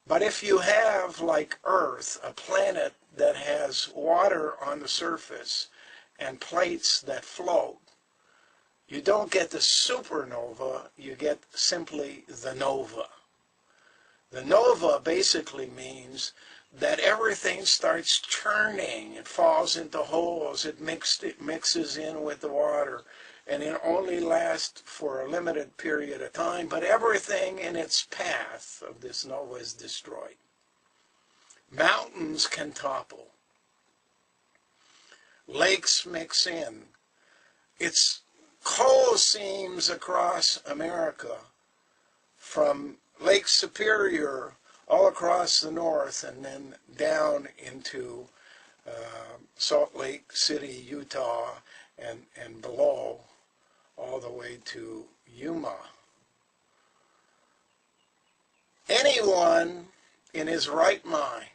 But if you have, like Earth, a planet that has water on the surface and plates that float, you don't get the supernova, you get simply the nova. The nova basically means that everything starts churning. It falls into holes. It mixes in with the water. And it only lasts for a limited period of time. But everything in its path of this nova is destroyed. Mountains can topple. Lakes mix in. It's coal seams across America from Lake Superior all across the north and then down into Salt Lake City, Utah, and below all the way to Yuma. Anyone in his right mind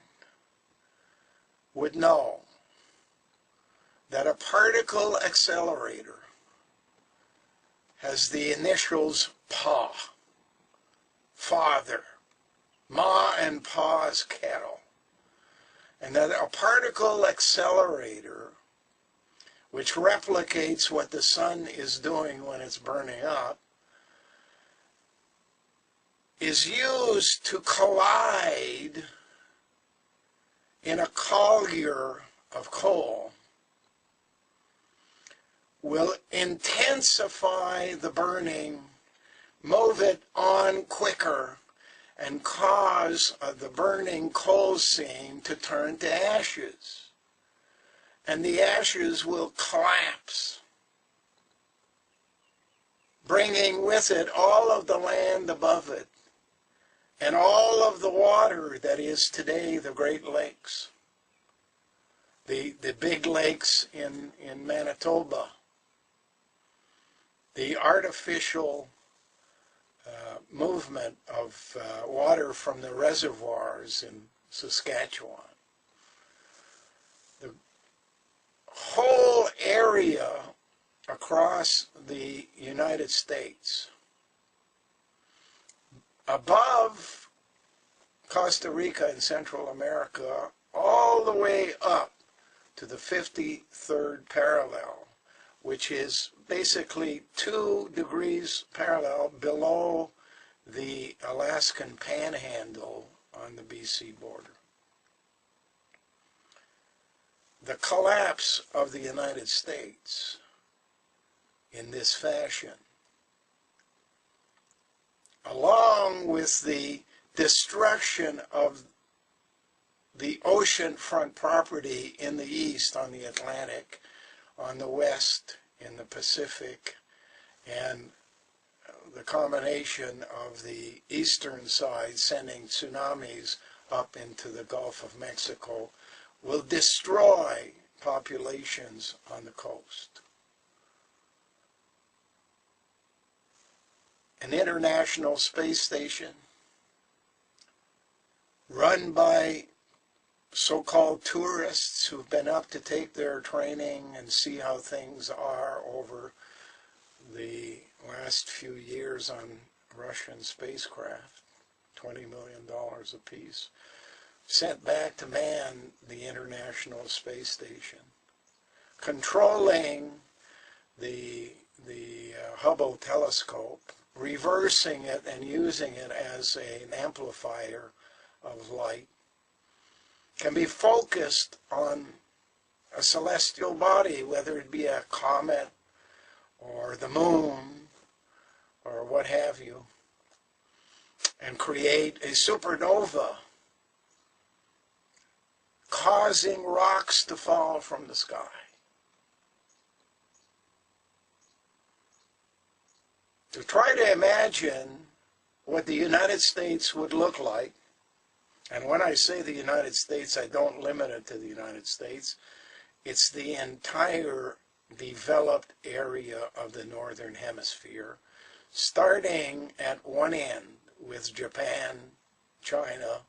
would know that a particle accelerator has the initials PA, father, Ma and Pa's cattle, and that a particle accelerator, which replicates what the sun is doing when it's burning up, is used to collide in a collier of coal, will intensify the burning, move it on quicker, and cause the burning coal seam to turn to ashes. And the ashes will collapse, bringing with it all of the land above it and all of the water that is today the Great Lakes, the big lakes in Manitoba, the artificial movement of water from the reservoirs in Saskatchewan. The whole area across the United States, above Costa Rica and Central America, all the way up to the 53rd parallel, which is basically 2 degrees parallel below the Alaskan Panhandle on the BC border. The collapse of the United States in this fashion, along with the destruction of the oceanfront property in the east on the Atlantic, on the west in the Pacific, and the combination of the eastern side sending tsunamis up into the Gulf of Mexico will destroy populations on the coast. An international space station run by so-called tourists who've been up to take their training and see how things are over the last few years on Russian spacecraft, $20 million apiece, sent back to man the International Space Station, controlling the Hubble telescope, reversing it and using it as an amplifier of light, can be focused on a celestial body, whether it be a comet or the moon or what have you, and create a supernova, causing rocks to fall from the sky. To try to imagine what the United States would look like, and when I say the United States, I don't limit it to the United States. It's the entire developed area of the Northern Hemisphere, starting at one end with Japan, China,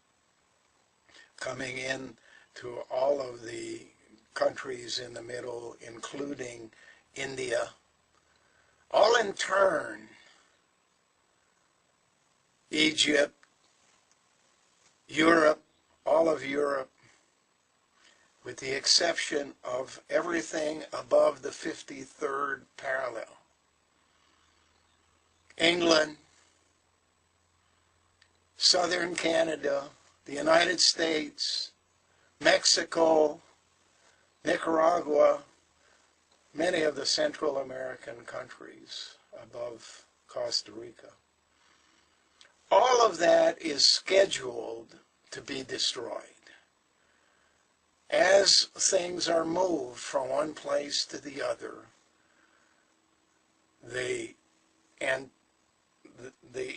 coming in to all of the countries in the middle, including India, all in turn, Egypt, Europe, all of Europe, with the exception of everything above the 53rd parallel. England, southern Canada, the United States, Mexico, Nicaragua, many of the Central American countries above Costa Rica. All of that is scheduled to be destroyed. As things are moved from one place to the other, they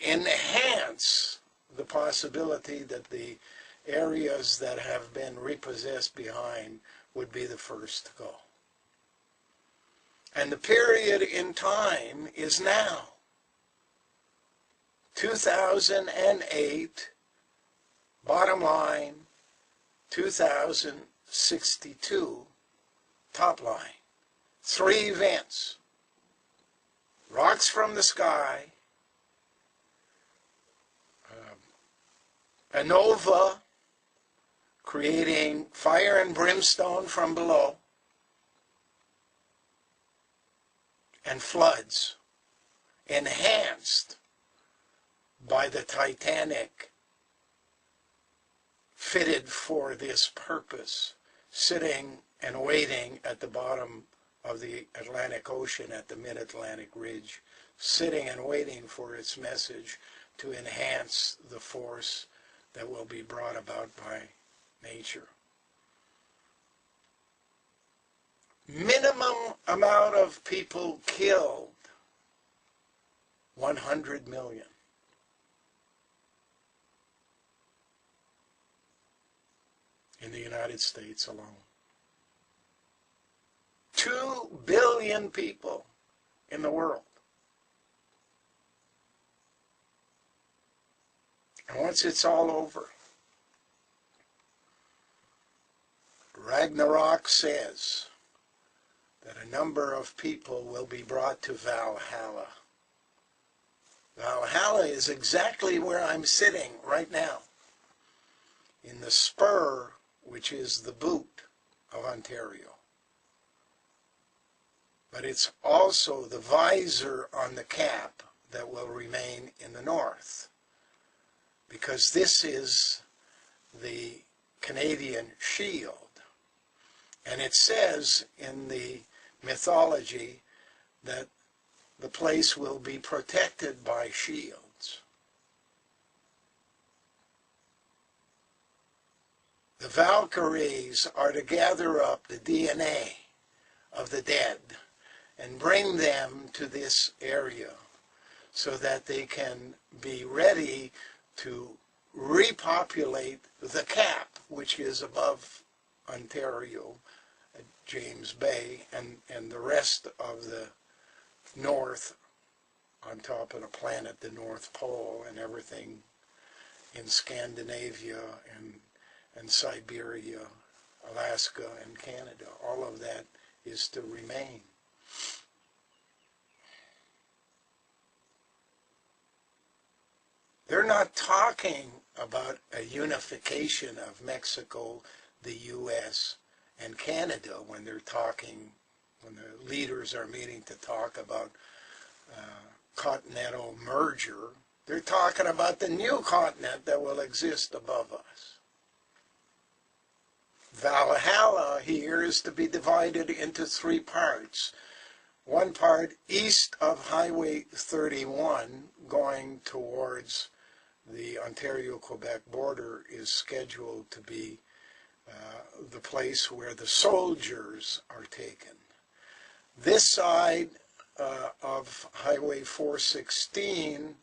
enhance the possibility that the areas that have been repossessed behind would be the first to go. And the period in time is now. 2008, bottom line, 2062, top line. 3 events. Rocks from the sky, a nova creating fire and brimstone from below, and floods enhanced by the Titanic, fitted for this purpose, sitting and waiting at the bottom of the Atlantic Ocean at the mid-Atlantic ridge, sitting and waiting for its message to enhance the force that will be brought about by nature. Minimum amount of people killed, 100 million. In the United States alone. 2 billion people in the world. And once it's all over, Ragnarok says that a number of people will be brought to Valhalla. Valhalla is exactly where I'm sitting right now, in the spur, which is the boot of Ontario. But it's also the visor on the cap that will remain in the north, because this is the Canadian shield. And it says in the mythology that the place will be protected by shields. The Valkyries are to gather up the DNA of the dead and bring them to this area so that they can be ready to repopulate the cap, which is above Ontario, at James Bay, and the rest of the north on top of the planet, the North Pole, and everything in Scandinavia and Siberia, Alaska, and Canada. All of that is to remain. They're not talking about a unification of Mexico, the U.S., and Canada when they're talking, when the leaders are meeting to talk about continental merger. They're talking about the new continent that will exist above us. Valhalla here is to be divided into 3 parts. One part east of Highway 31 going towards the Ontario-Quebec border is scheduled to be the place where the soldiers are taken. This side of Highway 416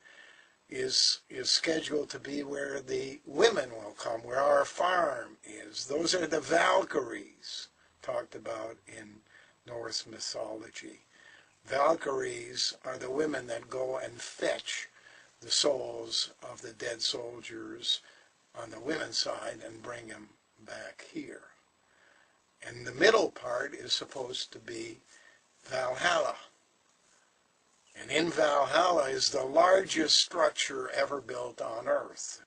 is scheduled to be where the women will come, where our farm is. Those are the Valkyries talked about in Norse mythology. Valkyries are the women that go and fetch the souls of the dead soldiers on the women's side and bring them back here. And the middle part is supposed to be Valhalla. And in Valhalla is the largest structure ever built on Earth.